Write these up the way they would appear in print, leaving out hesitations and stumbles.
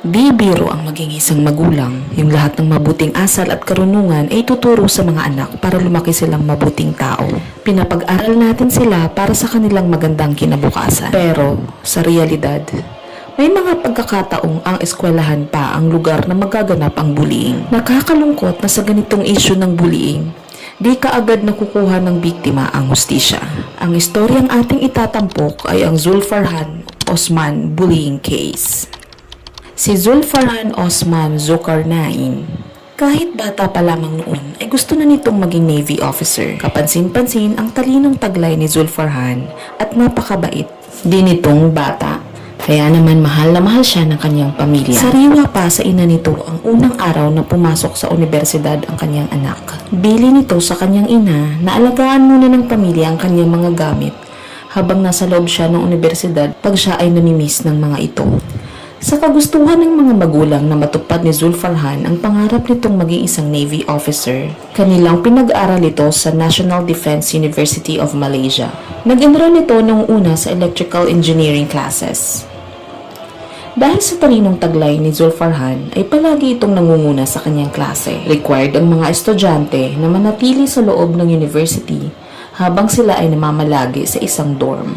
Di biro ang maging isang magulang, yung lahat ng mabuting asal at karunungan ay tuturo sa mga anak para lumaki silang mabuting tao. Pinapag-aral natin sila para sa kanilang magandang kinabukasan. Pero, sa realidad, may mga pagkakataong ang eskwelahan pa ang lugar na magaganap ang bullying. Nakakalungkot na sa ganitong issue ng bullying, di kaagad nakukuha ng biktima ang hustisya. Ang istoryang ating itatampok ay ang Zulfarhan Osman bullying case. Si Zulfarhan Osman Zulkarnain, kahit bata pa lamang noon ay gusto na nitong maging Navy officer. Kapansin-pansin ang talinong taglay ni Zulfarhan at napakabait din nitong bata. Kaya naman mahal na mahal siya ng kanyang pamilya. Sariwa pa sa ina nito ang unang araw na pumasok sa universidad ang kanyang anak. Bili nito sa kanyang ina na alagaan muna ng pamilya ang kanyang mga gamit habang nasa loob siya ng universidad pag siya ay namimiss ng mga ito. Sa kagustuhan ng mga magulang na matupad ni Zulfarhan ang pangarap nitong maging isang Navy officer, kanilang pinag-aral ito sa National Defense University of Malaysia. Nag-enroll ito noong una sa electrical engineering classes. Dahil sa talinong taglay ni Zulfarhan ay palagi itong nangunguna sa kanyang klase. Required ang mga estudyante na manatili sa loob ng university habang sila ay namamalagi sa isang dorm.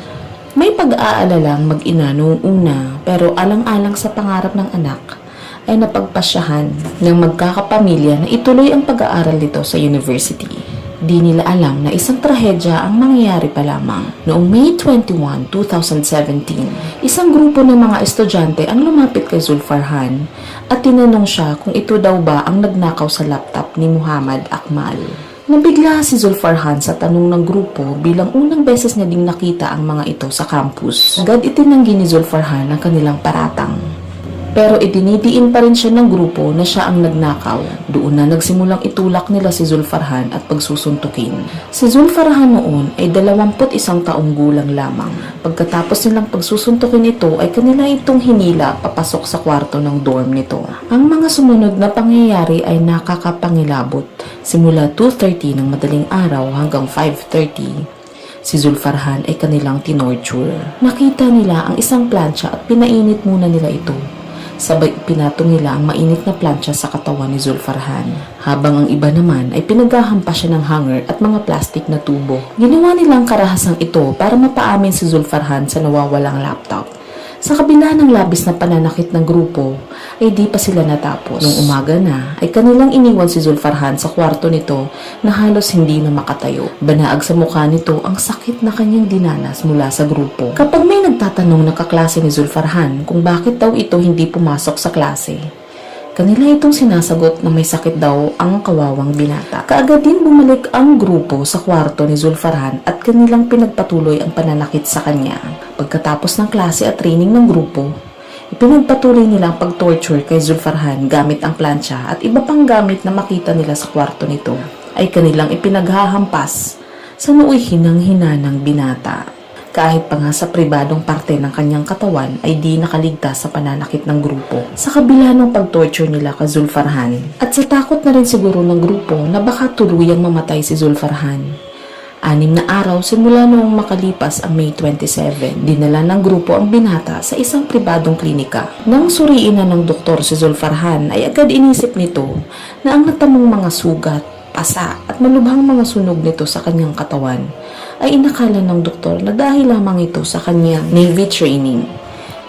May pag-aalalang mag-ina noong una pero alang-alang sa pangarap ng anak ay napagpasyahan ng magkakapamilya na ituloy ang pag-aaral nito sa university. Di nila alam na isang trahedya ang mangyayari pa lamang. Noong May 21, 2017, isang grupo ng mga estudyante ang lumapit kay Zulfarhan at tinanong siya kung ito daw ba ang nagnakaw sa laptop ni Muhammad Akmal. Nabigla si Zulfarhan sa tanong ng grupo bilang unang beses niya ding nakita ang mga ito sa campus. Agad itinanggi ni Zulfarhan ang kanilang paratang. Pero idinidiin pa rin siya ng grupo na siya ang nagnakaw. Doon na nagsimulang itulak nila si Zulfarhan at pagsusuntukin. Si Zulfarhan noon ay 21 taong gulang lamang. Pagkatapos nilang pagsusuntukin ito ay kanila itong hinila papasok sa kwarto ng dorm nito. Ang mga sumunod na pangyayari ay nakakapangilabot. Simula 2:30 ng madaling araw hanggang 5:30, si Zulfarhan ay kanilang tinorture. Nakita nila ang isang plancha at pinainit muna nila ito. Sabay pinatong nila ang mainit na plancha sa katawan ni Zulfarhan. Habang ang iba naman ay pinaghahampas siya ng hanger at mga plastic na tubo. Ginawa nilang karahasang ito para mapaamin si Zulfarhan sa nawawalang laptop. Sa kabila ng labis na pananakit ng grupo, ay di pa sila natapos. Nung umaga na, ay kanilang iniwan si Zulfarhan sa kwarto nito na halos hindi na makatayo. Banaag sa mukha nito ang sakit na kanyang dinanas mula sa grupo. Kapag may nagtatanong na kaklase ni Zulfarhan kung bakit daw ito hindi pumasok sa klase, kanila itong sinasagot na may sakit daw ang kawawang binata. Kaagad din bumalik ang grupo sa kwarto ni Zulfarhan at kanilang pinagpatuloy ang pananakit sa kanya. Pagkatapos ng klase at training ng grupo, ipinagpatuloy nila ang pag-torture kay Zulfarhan gamit ang plancha at iba pang gamit na makita nila sa kwarto nito ay kanilang ipinaghahampas sa nooy hinang-hina ng binata. Kahit pa nga sa pribadong parte ng kanyang katawan ay di nakaligtas sa pananakit ng grupo. Sa kabila ng pag-torture nila kay Zulfarhan at sa takot na rin siguro ng grupo na baka tuluyang mamatay si Zulfarhan. 6 na araw simula noong makalipas ang May 27, dinala ng grupo ang binata sa isang pribadong klinika. Nang suriin na ng doktor si Zulfarhan ay agad inisip nito na ang natamong mga sugat, pasa at malubhang mga sunog nito sa kanyang katawan ay inakala ng doktor na dahil lamang ito sa kanyang Navy training.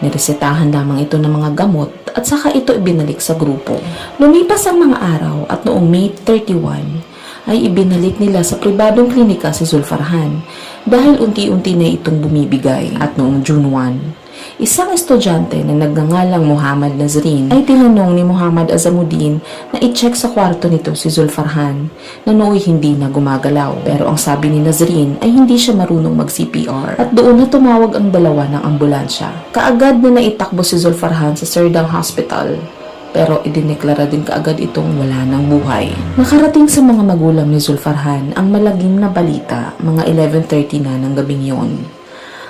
Niresetahan lamang ito ng mga gamot at saka ito ibinalik sa grupo. Lumipas ang mga araw at noong May 31 ay ibinalik nila sa pribadong klinika si Zulfarhan dahil unti-unti na itong bumibigay. At noong June 1, isang estudyante na nagngangalang Muhammad Nazrin ay tinanong ni Muhammad Azamuddin na i-check sa kwarto nito si Zulfarhan na nooy hindi na gumagalaw. Pero ang sabi ni Nazrin ay hindi siya marunong mag-CPR at doon na tumawag ang dalawa ng ambulansya. Kaagad na naitakbo si Zulfarhan sa Serdang Hospital pero idineklara din kaagad itong wala ng buhay. Nakarating sa mga magulang ni Zulfarhan ang malagim na balita mga 11:30 na ng gabing yon.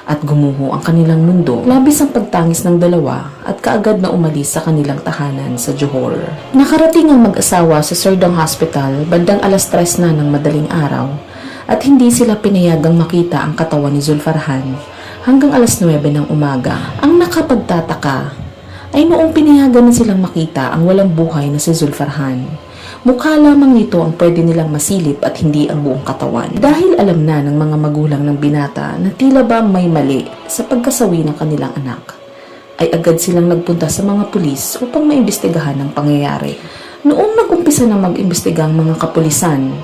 At gumuho ang kanilang mundo. Labis ang pagtangis ng dalawa at kaagad na umalis sa kanilang tahanan sa Johor. Nakarating ang mag-asawa sa Serdang Hospital bandang 3:00 na ng madaling araw at hindi sila pinayagang makita ang katawan ni Zulfarhan hanggang 9:00 ng umaga. Ang nakapagtataka ay noong pinayagan na silang makita ang walang buhay na si Zulfarhan. Mukha lamang nito ang pwede nilang masilip at hindi ang buong katawan. Dahil alam na ng mga magulang ng binata na tila ba may mali sa pagkasawi ng kanilang anak, ay agad silang nagpunta sa mga pulis upang maimbestigahan ang pangyayari. Noong nag-umpisa na mag-imbestiga ang mga kapulisan,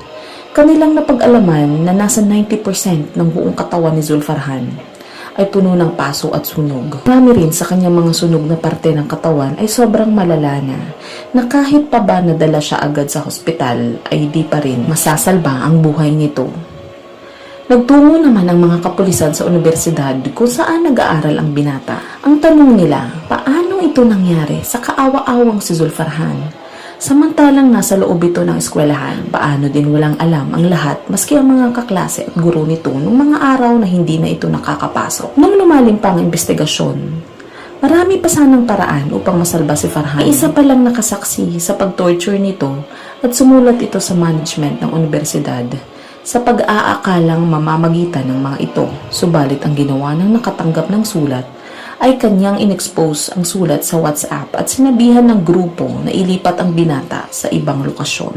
kanilang napag-alaman na nasa 90% ng buong katawan ni Zulfarhan ay puno ng paso at sunog. Marami rin sa kanyang mga sunog na parte ng katawan ay sobrang malala na kahit pa ba nadala siya agad sa hospital ay di pa rin masasalba ang buhay nito. Nagtungo naman ang mga kapulisan sa universidad kung saan nag-aaral ang binata. Ang tanong nila, paano ito nangyari sa kaawa-awang si Zulfarhan? Samantalang nasa loob ito ng eskwelahan, paano din walang alam ang lahat maski ang mga kaklase at guro nito nung mga araw na hindi na ito nakakapasok. Nang lumalim pa ang investigasyon, marami pa sanang paraan upang masalba si Farhan. Isa pa lang nakasaksi sa pag-torture nito at sumulat ito sa management ng universidad sa pag-aakalang mamamagitan ng mga ito. Subalit ang ginawa ng nakatanggap ng sulat ay kanyang inexpose ang sulat sa WhatsApp at sinabihan ng grupo na ilipat ang binata sa ibang lokasyon.